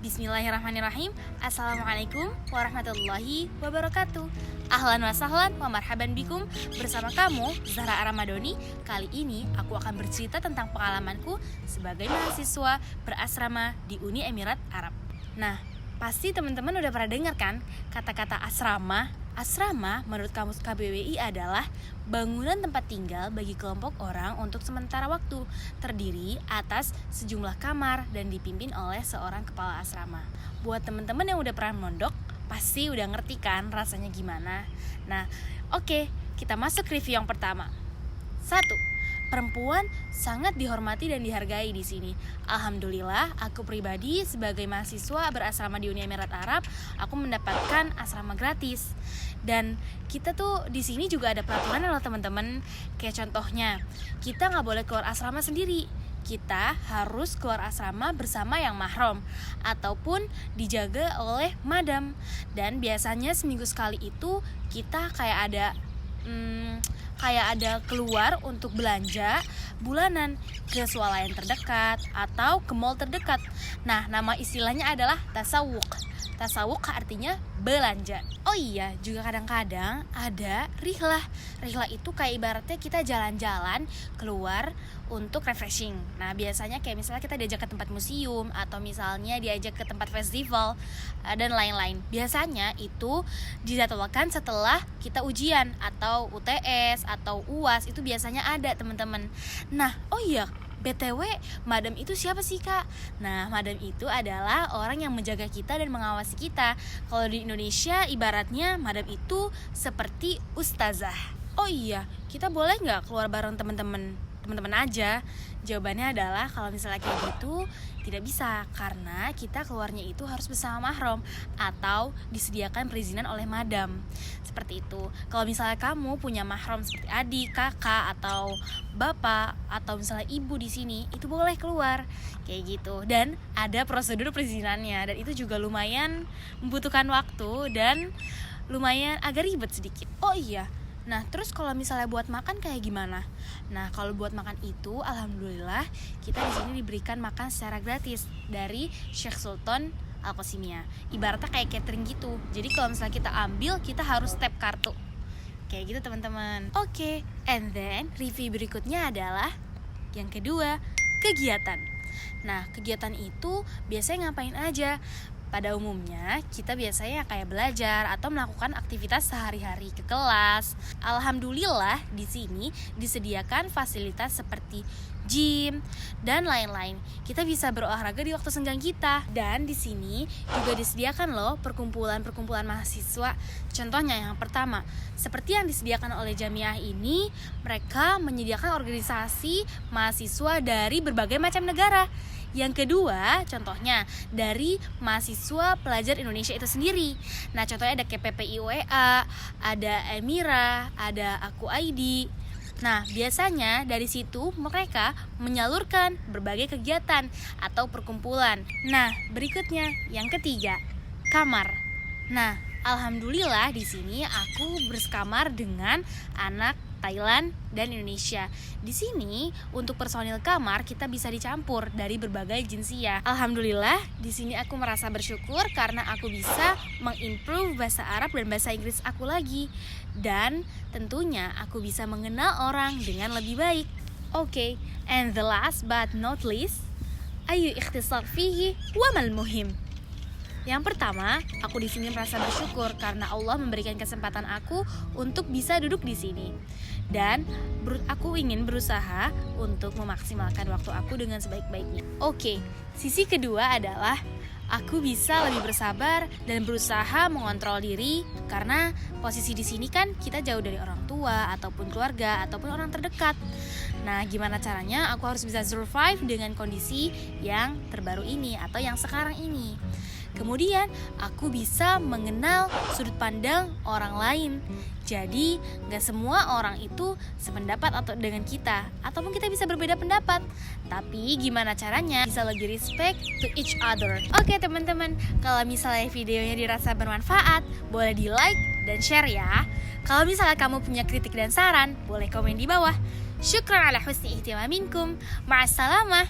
Bismillahirrahmanirrahim. Assalamualaikum warahmatullahi wabarakatuh. Ahlan wa sahlan wa marhaban bikum. Bersama kamu, Zahra Aramadoni. Kali ini aku akan bercerita tentang pengalamanku sebagai mahasiswa berasrama di Uni Emirat Arab. Nah, pasti teman-teman udah pernah dengar kan kata-kata asrama? Asrama menurut Kamus KBWI adalah bangunan tempat tinggal bagi kelompok orang untuk sementara waktu, terdiri atas sejumlah kamar dan dipimpin oleh seorang kepala asrama. Buat teman-teman yang udah pernah mondok, pasti udah ngerti kan rasanya gimana. Nah, oke, kita masuk review yang pertama. 1. Perempuan sangat dihormati dan dihargai di sini. Alhamdulillah, aku pribadi sebagai mahasiswa berasrama di Uni Emirat Arab, aku mendapatkan asrama gratis. Dan kita tuh di sini juga ada peraturan loh teman-teman. Kayak contohnya, kita nggak boleh keluar asrama sendiri. Kita harus keluar asrama bersama yang mahram ataupun dijaga oleh madam. Dan biasanya seminggu sekali itu kita kayak ada keluar untuk belanja bulanan ke swalayan terdekat atau ke mall terdekat. Nah, nama istilahnya adalah tasawuk. Tasawuk artinya belanja. Oh iya, juga kadang-kadang ada rihlah. Rihlah itu kayak ibaratnya kita jalan-jalan keluar untuk refreshing. Nah, biasanya kayak misalnya kita diajak ke tempat museum atau misalnya diajak ke tempat festival dan lain-lain. Biasanya itu dijadwalkan setelah kita ujian atau UTS atau UAS, itu biasanya ada teman-teman. Nah, oh iya, BTW, madam itu siapa sih kak? Nah, madam itu adalah orang yang menjaga kita dan mengawasi kita. Kalau di Indonesia, ibaratnya madam itu seperti ustazah. Oh iya, kita boleh nggak keluar bareng teman-teman aja? Jawabannya adalah kalau misalnya kayak gitu tidak bisa, karena kita keluarnya itu harus bersama mahram atau disediakan perizinan oleh madam. Seperti itu. Kalau misalnya kamu punya mahram seperti adik, kakak atau bapak atau misalnya ibu di sini, itu boleh keluar kayak gitu. Dan ada prosedur perizinannya dan itu juga lumayan membutuhkan waktu dan lumayan agak ribet sedikit. Oh iya. Nah, terus kalau misalnya buat makan kayak gimana? Nah, kalau buat makan itu, alhamdulillah kita di sini diberikan makan secara gratis dari Sheikh Sultan Al-Qasimiyah. Ibaratnya kayak catering gitu. Jadi kalau misalnya kita ambil, kita harus tap kartu. Kayak gitu teman-teman. Oke, and then review berikutnya adalah yang kedua, kegiatan. Nah, kegiatan itu biasanya ngapain aja? Pada umumnya, kita biasanya kayak belajar atau melakukan aktivitas sehari-hari ke kelas. Alhamdulillah, di sini disediakan fasilitas seperti gym dan lain-lain. Kita bisa berolahraga di waktu senggang kita. Dan di sini juga disediakan loh perkumpulan-perkumpulan mahasiswa. Contohnya yang pertama, seperti yang disediakan oleh Jamiah ini, mereka menyediakan organisasi mahasiswa dari berbagai macam negara. Yang kedua, contohnya dari mahasiswa pelajar Indonesia itu sendiri. Nah, contohnya ada KPPI-UEA, ada Emira, ada Aku ID. Nah, biasanya dari situ mereka menyalurkan berbagai kegiatan atau perkumpulan. Nah, berikutnya yang ketiga, kamar. Nah, alhamdulillah di sini aku bersekamar dengan anak Thailand dan Indonesia. Di sini untuk personil kamar kita bisa dicampur dari berbagai jinsiah. Alhamdulillah di sini aku merasa bersyukur karena aku bisa mengimprove bahasa Arab dan bahasa Inggris aku lagi. Dan tentunya aku bisa mengenal orang dengan lebih baik. Oke, and the last but not least, ayu ikhtisar fihi wa mal muhim. Yang pertama, aku di sini merasa bersyukur karena Allah memberikan kesempatan aku untuk bisa duduk di sini. Dan aku ingin berusaha untuk memaksimalkan waktu aku dengan sebaik-baiknya. Oke, sisi kedua adalah aku bisa lebih bersabar dan berusaha mengontrol diri karena posisi di sini kan kita jauh dari orang tua ataupun keluarga ataupun orang terdekat. Nah, gimana caranya aku harus bisa survive dengan kondisi yang terbaru ini atau yang sekarang ini? Kemudian aku bisa mengenal sudut pandang orang lain. Jadi gak semua orang itu sependapat atau dengan kita, ataupun kita bisa berbeda pendapat. Tapi gimana caranya bisa lebih respect to each other. Oke teman-teman, kalau misalnya videonya dirasa bermanfaat, boleh di like dan share ya. Kalau misalnya kamu punya kritik dan saran, boleh komen di bawah. Syukran ala husni ihtimaminkum. Ma'assalamah.